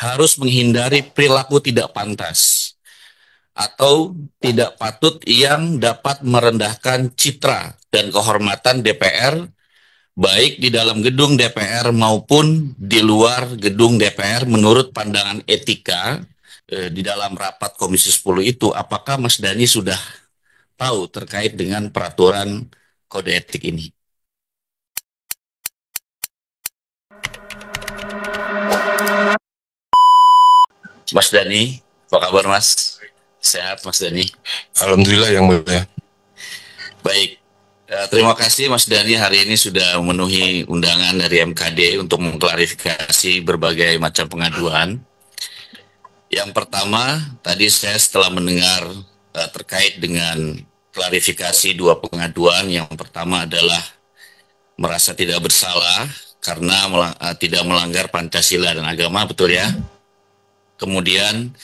harus menghindari perilaku tidak pantas atau tidak patut yang dapat merendahkan citra dan kehormatan DPR, baik di dalam gedung DPR maupun di luar gedung DPR menurut pandangan etika. Di dalam rapat Komisi 10 itu, apakah Mas Dhani sudah tahu terkait dengan peraturan kode etik ini? Mas Dhani, apa kabar Mas? Sehat Mas Dhani? Alhamdulillah yang mulia. Baik, terima kasih Mas Dhani hari ini sudah memenuhi undangan dari MKD untuk mengklarifikasi berbagai macam pengaduan. Yang pertama, tadi saya setelah mendengar terkait dengan klarifikasi dua pengaduan. Yang pertama adalah merasa tidak bersalah karena tidak melanggar Pancasila dan agama, betul ya? Kemudian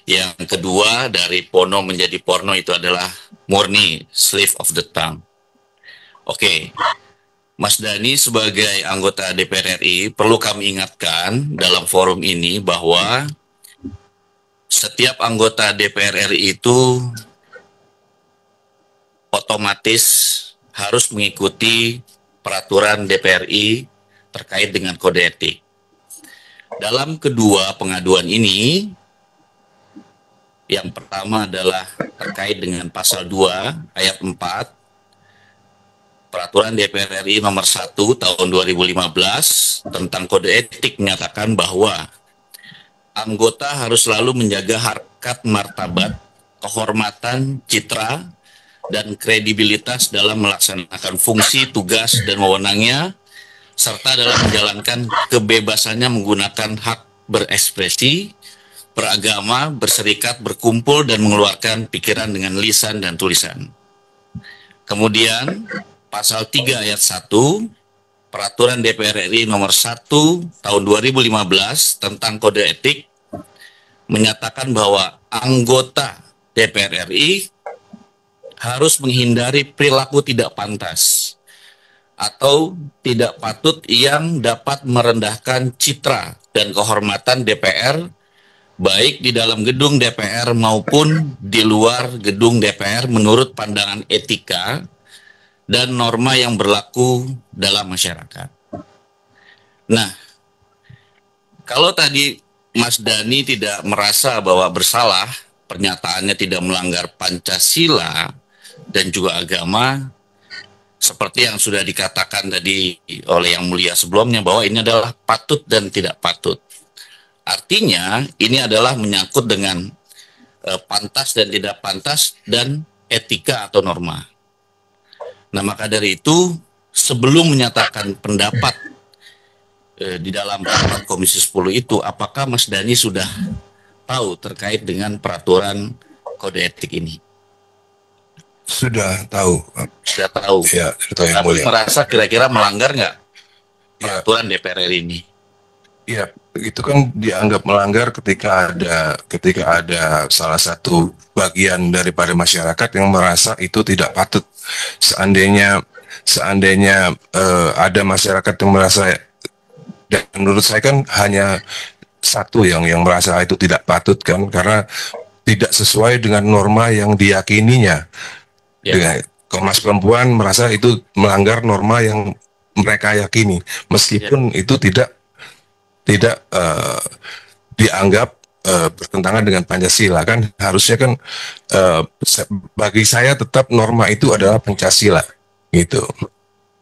yang kedua, dari Pono menjadi Porno itu adalah murni slip of the tongue. Oke, Mas Dhani sebagai anggota DPR RI perlu kami ingatkan dalam forum ini bahwa setiap anggota DPR RI itu otomatis harus mengikuti peraturan DPR RI terkait dengan kode etik. Dalam kedua pengaduan ini, yang pertama adalah terkait dengan pasal 2 ayat 4 Peraturan DPR RI nomor 1 tahun 2015 tentang kode etik menyatakan bahwa anggota harus selalu menjaga harkat martabat, kehormatan, citra, dan kredibilitas dalam melaksanakan fungsi, tugas, dan wewenangnya, serta dalam menjalankan kebebasannya menggunakan hak berekspresi, beragama, berserikat, berkumpul, dan mengeluarkan pikiran dengan lisan dan tulisan. Kemudian, pasal 3 ayat 1, Peraturan DPR RI nomor 1 tahun 2015 tentang kode etik menyatakan bahwa anggota DPR RI harus menghindari perilaku tidak pantas atau tidak patut yang dapat merendahkan citra dan kehormatan DPR, baik di dalam gedung DPR maupun di luar gedung DPR menurut pandangan etika dan norma yang berlaku dalam masyarakat. Nah, kalau tadi Mas Dhani tidak merasa bahwa bersalah, pernyataannya tidak melanggar Pancasila dan juga agama, seperti yang sudah dikatakan tadi oleh Yang Mulia sebelumnya, bahwa ini adalah patut dan tidak patut. Artinya, ini adalah menyangkut dengan pantas dan tidak pantas dan etika atau norma. Nah, maka dari itu, sebelum menyatakan pendapat di dalam rapat Komisi 10 itu, apakah Mas Dhani sudah tahu terkait dengan peraturan kode etik ini? Sudah tahu. Sudah tahu. Ya, sudah tahu yang Tapi mulia. merasa kira-kira melanggar nggak peraturan DPR RI ini? Ya, itu kan dianggap melanggar ketika ada salah satu bagian daripada masyarakat yang merasa itu tidak patut. Seandainya ada masyarakat yang merasa, dan menurut saya kan hanya satu yang merasa itu tidak patut kan, karena tidak sesuai dengan norma yang diyakininya. Dengan Komnas Perempuan merasa itu melanggar norma yang mereka yakini, meskipun itu tidak dianggap bertentangan dengan Pancasila kan. Harusnya kan bagi saya tetap norma itu adalah Pancasila gitu.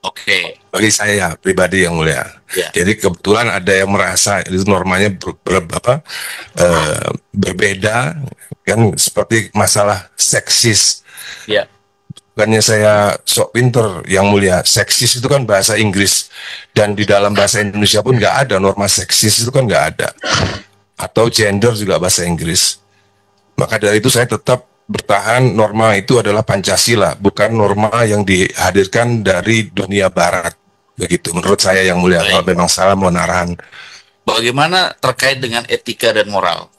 Oke. Bagi saya pribadi yang mulia. Jadi kebetulan ada yang merasa itu normanya berbeda kan, seperti masalah seksis. Bukannya saya sok pinter yang mulia, seksis itu kan bahasa Inggris, dan di dalam bahasa Indonesia pun nggak ada norma seksis, itu kan nggak ada. Atau gender juga bahasa Inggris. Maka dari itu saya tetap bertahan norma itu adalah Pancasila, bukan norma yang dihadirkan dari dunia barat. Begitu menurut saya yang mulia. Kalau memang salah mohon arahan. Bagaimana terkait dengan etika dan moral?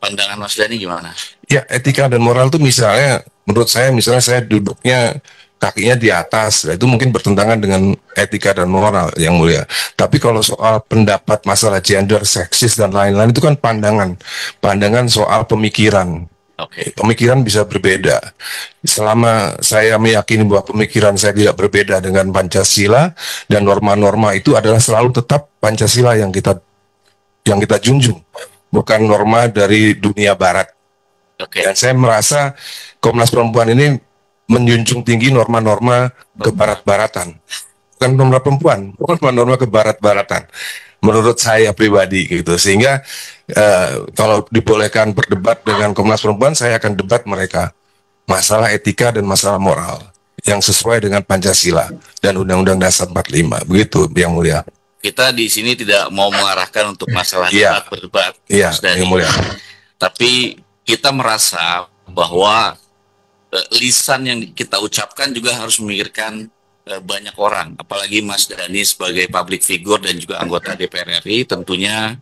Pandangan Mas Dhani gimana? Ya, etika dan moral itu misalnya, menurut saya, misalnya saya duduknya kakinya di atas, itu mungkin bertentangan dengan etika dan moral yang mulia. Tapi kalau soal pendapat masalah gender, seksis dan lain-lain itu kan pandangan soal pemikiran. Pemikiran bisa berbeda. Selama saya meyakini bahwa pemikiran saya tidak berbeda dengan Pancasila dan norma-norma itu adalah selalu tetap Pancasila yang kita junjung, bukan norma dari dunia barat. Dan saya merasa Komnas Perempuan ini menjunjung tinggi norma-norma kebarat-baratan, bukan norma perempuan, norma-norma kebarat-baratan. Menurut saya pribadi gitu, sehingga kalau dibolehkan berdebat dengan Komnas Perempuan, saya akan debat mereka masalah etika dan masalah moral yang sesuai dengan Pancasila dan Undang-Undang Dasar 45, begitu Yang Mulia. Kita di sini tidak mau mengarahkan untuk masalah berdebat, Yang Mulia. Tapi kita merasa bahwa lisan yang kita ucapkan juga harus memikirkan banyak orang, apalagi Mas Dhani sebagai public figure dan juga anggota DPR RI tentunya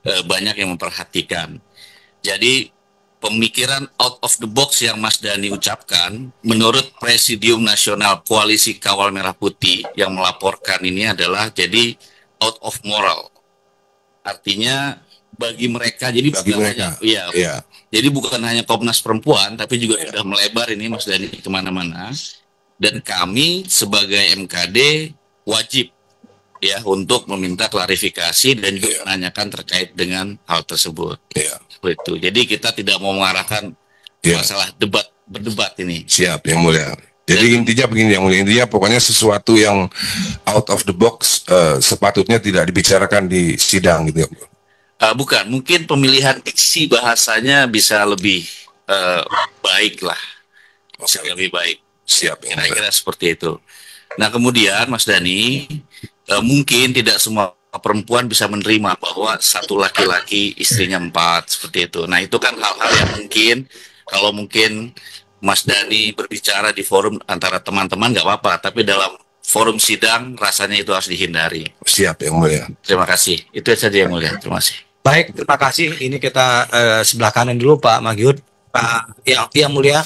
banyak yang memperhatikan. Jadi pemikiran out of the box yang Mas Dhani ucapkan, menurut Presidium Nasional Koalisi Kawal Merah Putih yang melaporkan ini adalah jadi out of moral. Artinya bagi mereka, jadi jadi bukan hanya Komnas Perempuan, tapi juga sudah melebar ini Mas Dhani kemana-mana. Dan kami sebagai MKD wajib ya untuk meminta klarifikasi dan juga menanyakan terkait dengan hal tersebut. Begitu. Jadi kita tidak mau mengarahkan masalah berdebat ini. Siap, Yang Mulia. Jadi intinya begini, Yang Mulia, intinya pokoknya sesuatu yang out of the box sepatutnya tidak dibicarakan di sidang gitu. Bukan, mungkin pemilihan diksi bahasanya bisa lebih baik lah, lebih baik. Siap, kira-kira seperti itu. Nah kemudian Mas Dhani, mungkin tidak semua perempuan bisa menerima bahwa satu laki-laki istrinya 4 seperti itu. Nah itu kan hal-hal yang kalau mungkin Mas Dhani berbicara di forum antara teman-teman nggak apa-apa, tapi dalam forum sidang rasanya itu harus dihindari. Siap, Yang Mulia. Terima kasih. Itu saja Yang Mulia. Terima kasih. Baik, terima kasih. Ini kita sebelah kanan dulu Pak Magyud. Pak Yang Mulia.